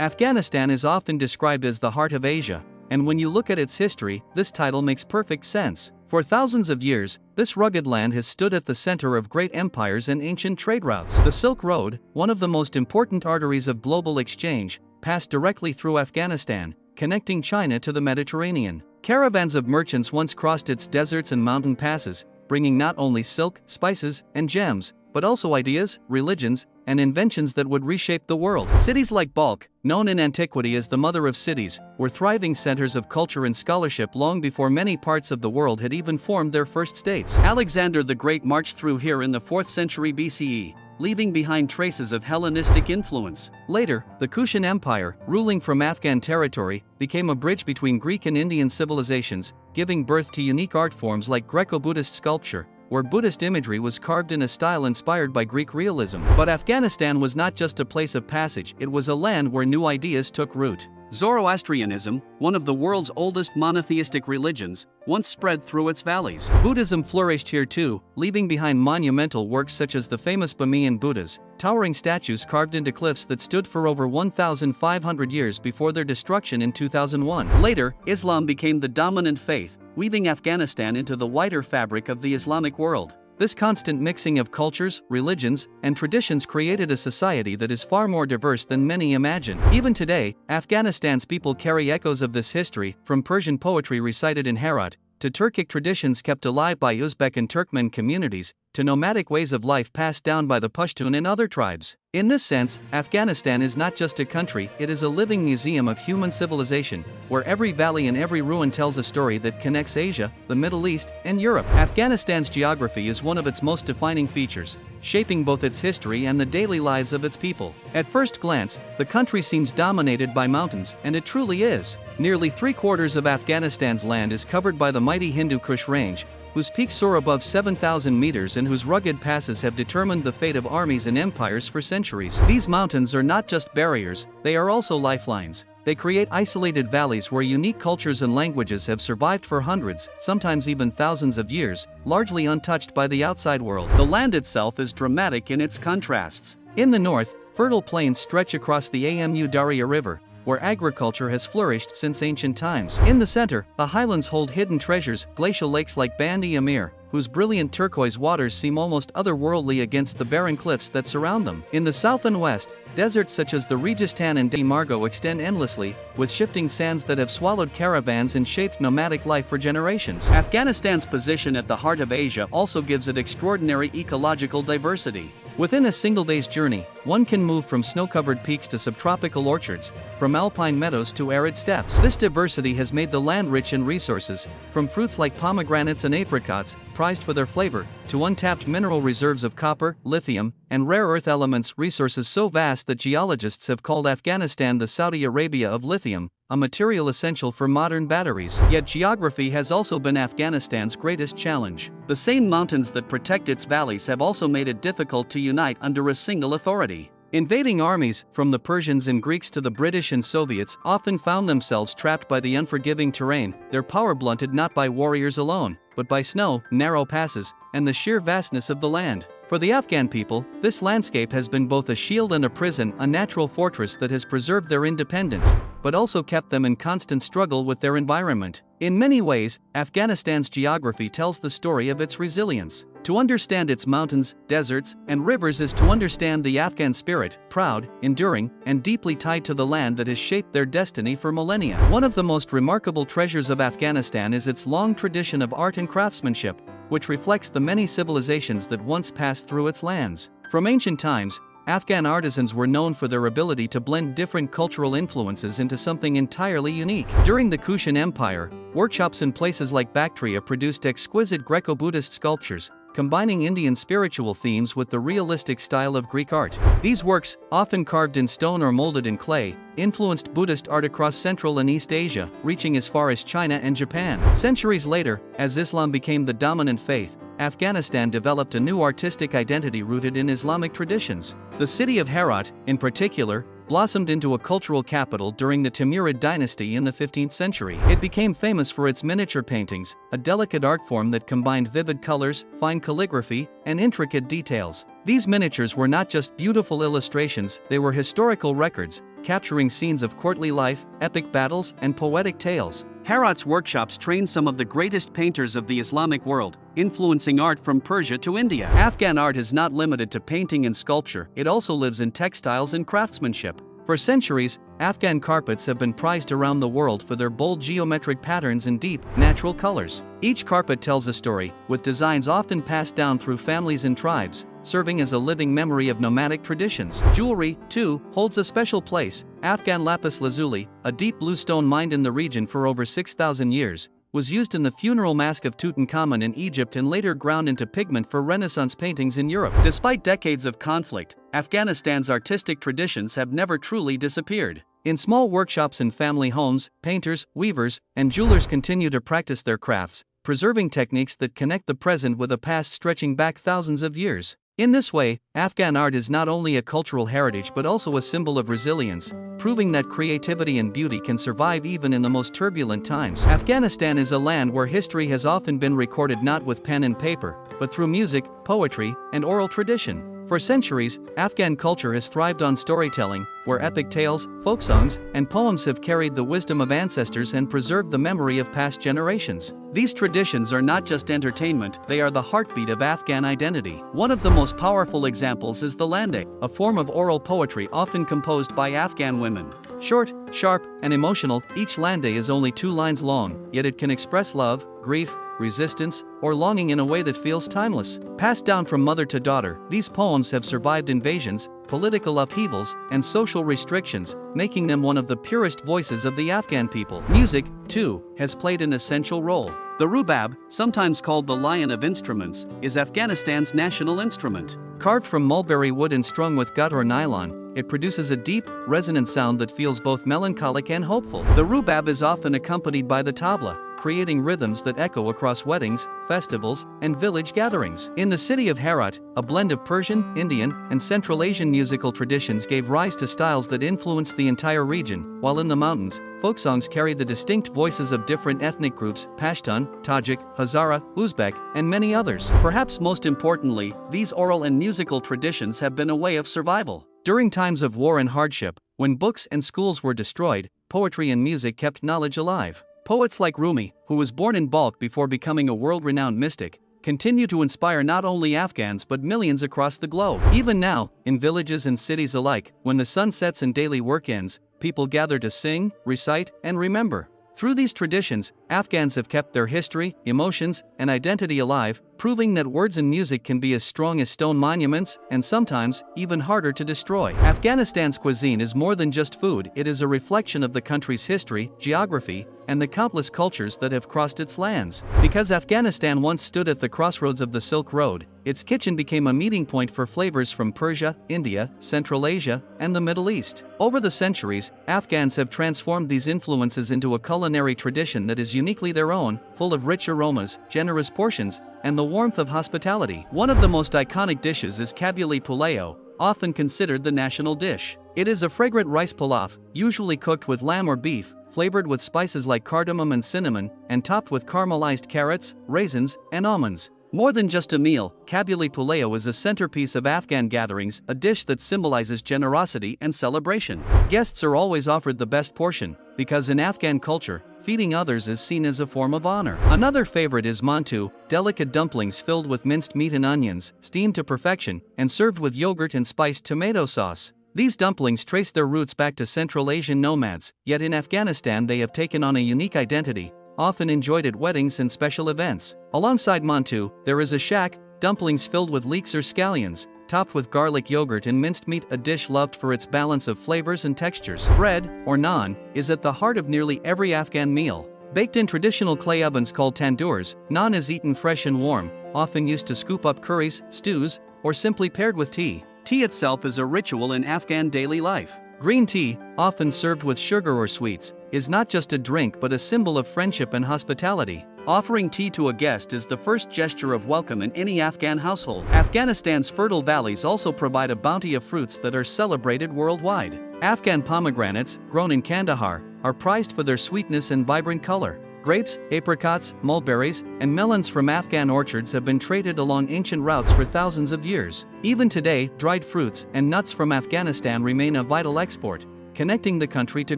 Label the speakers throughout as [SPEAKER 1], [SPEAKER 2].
[SPEAKER 1] Afghanistan is often described as the heart of Asia, and when you look at its history, this title makes perfect sense. For thousands of years, this rugged land has stood at the center of great empires and ancient trade routes. The Silk Road, one of the most important arteries of global exchange, passed directly through Afghanistan, connecting China to the Mediterranean. Caravans of merchants once crossed its deserts and mountain passes, bringing not only silk, spices, and gems, but also ideas, religions, and inventions that would reshape the world. Cities like Balkh, known in antiquity as the mother of cities, were thriving centers of culture and scholarship long before many parts of the world had even formed their first states. Alexander the Great marched through here in the 4th century BCE, leaving behind traces of Hellenistic influence. Later, the Kushan Empire, ruling from Afghan territory, became a bridge between Greek and Indian civilizations, giving birth to unique art forms like Greco-Buddhist sculpture, where Buddhist imagery was carved in a style inspired by Greek realism. But Afghanistan was not just a place of passage, it was a land where new ideas took root. Zoroastrianism, one of the world's oldest monotheistic religions, once spread through its valleys. Buddhism flourished here too, leaving behind monumental works such as the famous Bamiyan Buddhas, towering statues carved into cliffs that stood for over 1,500 years before their destruction in 2001. Later, Islam became the dominant faith, weaving Afghanistan into the wider fabric of the Islamic world. This constant mixing of cultures, religions, and traditions created a society that is far more diverse than many imagine. Even today, Afghanistan's people carry echoes of this history, from Persian poetry recited in Herat, to Turkic traditions kept alive by Uzbek and Turkmen communities, to nomadic ways of life passed down by the Pashtun and other tribes. In this sense, Afghanistan is not just a country, it is a living museum of human civilization, where every valley and every ruin tells a story that connects Asia, the Middle East, and Europe. Afghanistan's geography is one of its most defining features, shaping both its history and the daily lives of its people. At first glance, the country seems dominated by mountains, and it truly is. Nearly 3/4 of Afghanistan's land is covered by the mighty Hindu Kush Range, whose peaks soar above 7,000 meters and whose rugged passes have determined the fate of armies and empires for centuries. These mountains are not just barriers, they are also lifelines. They create isolated valleys where unique cultures and languages have survived for hundreds, sometimes even thousands of years, largely untouched by the outside world. The land itself is dramatic in its contrasts. In the north, fertile plains stretch across the Amu Darya River, where agriculture has flourished since ancient times. In the center, the highlands hold hidden treasures, glacial lakes like Band-e-Amir, whose brilliant turquoise waters seem almost otherworldly against the barren cliffs that surround them. In the south and west, deserts such as the Registan and Margo extend endlessly, with shifting sands that have swallowed caravans and shaped nomadic life for generations. Afghanistan's position at the heart of Asia also gives it extraordinary ecological diversity. Within a single day's journey, one can move from snow-covered peaks to subtropical orchards, from alpine meadows to arid steppes. This diversity has made the land rich in resources, from fruits like pomegranates and apricots, prized for their flavor, to untapped mineral reserves of copper, lithium, and rare earth elements, resources so vast that geologists have called Afghanistan the Saudi Arabia of lithium, a material essential for modern batteries. Yet geography has also been Afghanistan's greatest challenge. The same mountains that protect its valleys have also made it difficult to unite under a single authority. Invading armies, from the Persians and Greeks to the British and Soviets, often found themselves trapped by the unforgiving terrain, their power blunted not by warriors alone, but by snow, narrow passes, and the sheer vastness of the land. For the Afghan people, this landscape has been both a shield and a prison, a natural fortress that has preserved their independence, but also kept them in constant struggle with their environment. In many ways, Afghanistan's geography tells the story of its resilience. To understand its mountains, deserts, and rivers is to understand the Afghan spirit, proud, enduring, and deeply tied to the land that has shaped their destiny for millennia. One of the most remarkable treasures of Afghanistan is its long tradition of art and craftsmanship, which reflects the many civilizations that once passed through its lands. From ancient times, Afghan artisans were known for their ability to blend different cultural influences into something entirely unique. During the Kushan Empire, workshops in places like Bactria produced exquisite Greco-Buddhist sculptures, combining Indian spiritual themes with the realistic style of Greek art. These works, often carved in stone or molded in clay, influenced Buddhist art across Central and East Asia, reaching as far as China and Japan. Centuries later, as Islam became the dominant faith, Afghanistan developed a new artistic identity rooted in Islamic traditions. The city of Herat, in particular, blossomed into a cultural capital during the Timurid dynasty in the 15th century. It became famous for its miniature paintings, a delicate art form that combined vivid colors, fine calligraphy, and intricate details. These miniatures were not just beautiful illustrations, they were historical records, capturing scenes of courtly life, epic battles, and poetic tales. Herat's workshops trained some of the greatest painters of the Islamic world, influencing art from Persia to India. Afghan art is not limited to painting and sculpture, it also lives in textiles and craftsmanship. For centuries, Afghan carpets have been prized around the world for their bold geometric patterns and deep, natural colors. Each carpet tells a story, with designs often passed down through families and tribes, serving as a living memory of nomadic traditions. Jewelry, too, holds a special place. Afghan lapis lazuli, a deep blue stone mined in the region for over 6,000 years, was used in the funeral mask of Tutankhamun in Egypt and later ground into pigment for Renaissance paintings in Europe. Despite decades of conflict, Afghanistan's artistic traditions have never truly disappeared. In small workshops and family homes, painters, weavers, and jewelers continue to practice their crafts, preserving techniques that connect the present with a past stretching back thousands of years. In this way, Afghan art is not only a cultural heritage but also a symbol of resilience, proving that creativity and beauty can survive even in the most turbulent times. Afghanistan is a land where history has often been recorded not with pen and paper, but through music, poetry, and oral tradition. For centuries, Afghan culture has thrived on storytelling, where epic tales, folk songs, and poems have carried the wisdom of ancestors and preserved the memory of past generations. These traditions are not just entertainment, they are the heartbeat of Afghan identity. One of the most powerful examples is the lande, a form of oral poetry often composed by Afghan women. Short, sharp, and emotional, each lande is only 2 lines long, yet it can express love, grief, resistance, or longing in a way that feels timeless. Passed down from mother to daughter, these poems have survived invasions, political upheavals, and social restrictions, making them one of the purest voices of the Afghan people. Music, too, has played an essential role. The rubab, sometimes called the lion of instruments, is Afghanistan's national instrument. Carved from mulberry wood and strung with gut or nylon, it produces a deep, resonant sound that feels both melancholic and hopeful. The rubab is often accompanied by the tabla, creating rhythms that echo across weddings, festivals, and village gatherings. In the city of Herat, a blend of Persian, Indian, and Central Asian musical traditions gave rise to styles that influenced the entire region, while in the mountains, folk songs carried the distinct voices of different ethnic groups: Pashtun, Tajik, Hazara, Uzbek, and many others. Perhaps most importantly, these oral and musical traditions have been a way of survival. During times of war and hardship, when books and schools were destroyed, poetry and music kept knowledge alive. Poets like Rumi, who was born in Balkh before becoming a world-renowned mystic, continue to inspire not only Afghans but millions across the globe. Even now, in villages and cities alike, when the sun sets and daily work ends, people gather to sing, recite, and remember. Through these traditions, Afghans have kept their history, emotions, and identity alive, proving that words and music can be as strong as stone monuments, and sometimes, even harder to destroy. Afghanistan's cuisine is more than just food, it is a reflection of the country's history, geography, and the countless cultures that have crossed its lands. Because Afghanistan once stood at the crossroads of the Silk Road, its kitchen became a meeting point for flavors from Persia, India, Central Asia, and the Middle East. Over the centuries, Afghans have transformed these influences into a culinary tradition that is uniquely their own, full of rich aromas, generous portions, and the warmth of hospitality. One of the most iconic dishes is kabuli pulao, often considered the national dish. It is a fragrant rice pilaf, usually cooked with lamb or beef, flavored with spices like cardamom and cinnamon, and topped with caramelized carrots, raisins, and almonds. More than just a meal, kabuli pulao is a centerpiece of Afghan gatherings, a dish that symbolizes generosity and celebration. Guests are always offered the best portion, because in Afghan culture, feeding others is seen as a form of honor. Another favorite is mantu, delicate dumplings filled with minced meat and onions, steamed to perfection, and served with yogurt and spiced tomato sauce. These dumplings trace their roots back to Central Asian nomads, yet in Afghanistan they have taken on a unique identity, often enjoyed at weddings and special events. Alongside mantu, there is a shak, dumplings filled with leeks or scallions, topped with garlic yogurt and minced meat, a dish loved for its balance of flavors and textures. Bread, or naan, is at the heart of nearly every Afghan meal. Baked in traditional clay ovens called tandoors, naan is eaten fresh and warm, often used to scoop up curries, stews, or simply paired with tea. Tea itself is a ritual in Afghan daily life. Green tea, often served with sugar or sweets, is not just a drink but a symbol of friendship and hospitality. Offering tea to a guest is the first gesture of welcome in any Afghan household. Afghanistan's fertile valleys also provide a bounty of fruits that are celebrated worldwide. Afghan pomegranates, grown in Kandahar, are prized for their sweetness and vibrant color. Grapes, apricots, mulberries, and melons from Afghan orchards have been traded along ancient routes for thousands of years. Even today, dried fruits and nuts from Afghanistan remain a vital export, connecting the country to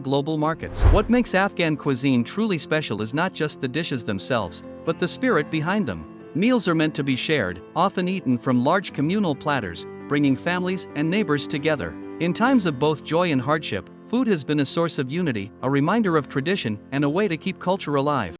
[SPEAKER 1] global markets. What makes Afghan cuisine truly special is not just the dishes themselves, but the spirit behind them. Meals are meant to be shared, often eaten from large communal platters, bringing families and neighbors together. In times of both joy and hardship, food has been a source of unity, a reminder of tradition, and a way to keep culture alive.